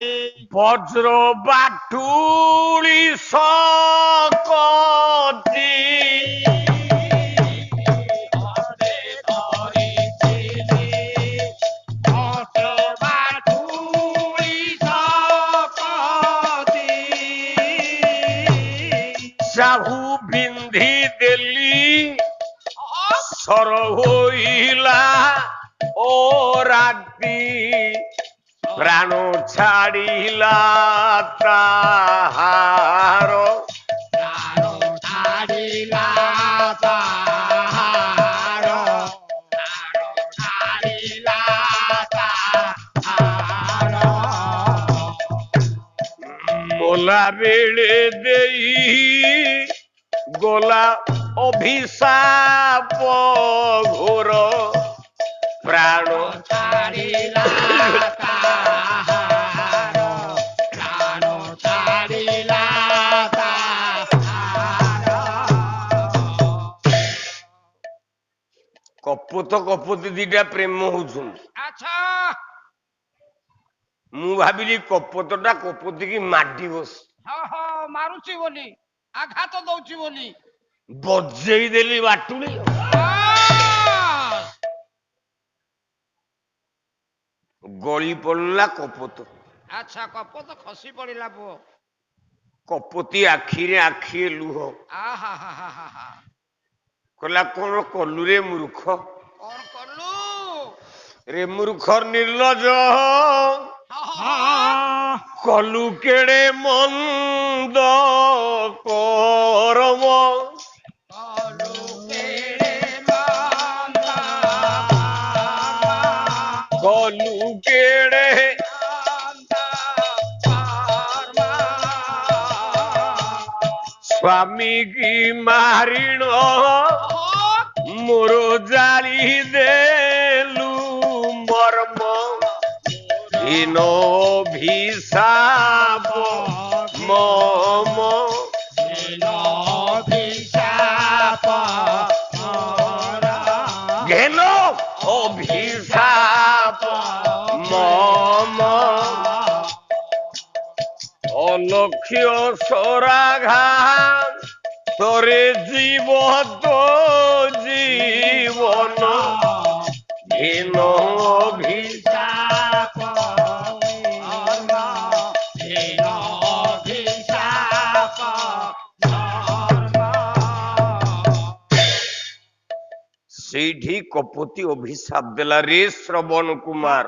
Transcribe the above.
বজ্র বাটুলি সকতি সাহু বিন্ধি দেলি সর হইলা ও রাতি প্রাণ ছাড়িলা তাহার মোলা বেড়ে দেই গোলা অভিশাপ ঘোর প্রাণ ছাড়িলা তাহার প্রাণ ছাড়িলা କପୋତ କପୋତି ଦିଟା ପ୍ରେମ ହଉଛନ୍ତି। ଆଚ୍ଛା ମୁଁ ଭାବିଲି କପୋତଟା କପୋତି କି ମାଡି ବସି ମାରୁଛି ବୋଲି ଆଘାତ ଦଉଛି ବୋଲି ବଜେଇ ଦେଲି ବାଟୁଳି ଗଳି ପଡିଲା କପୋତ। ଆଚ୍ଛା କପୋତ ଖସି ପଡିଲା ପୁଅ। କପୋତି ଆଖିରେ ଆଖିଏ ଲୁହ କହିଲା କଣ କଲୁ ରେ ମୂର୍ଖ? କଣ କଲୁ ରେ ମୂର୍ଖ ନିର୍ଲଜ କଲୁ କେଡେ ମନ୍ଦ କରମ କଲୁ କେଡେ ସ୍ୱାମୀ କି ମାରିଣ ମୋର ଜାଳି ଦେଲୁ ମର୍ମ ହୀନ ଅଭିଶାପ ମମ ଘେନ ଅଭିଶାପ ମମ অলক্ষ্য সরাঘা তোরে জীব তো জীবন হীন অভিশাপ ସେଇଠି କପୋତି ଅଭିଶାପ ଦେଲା ରେ ଶ୍ରବଣ କୁମାର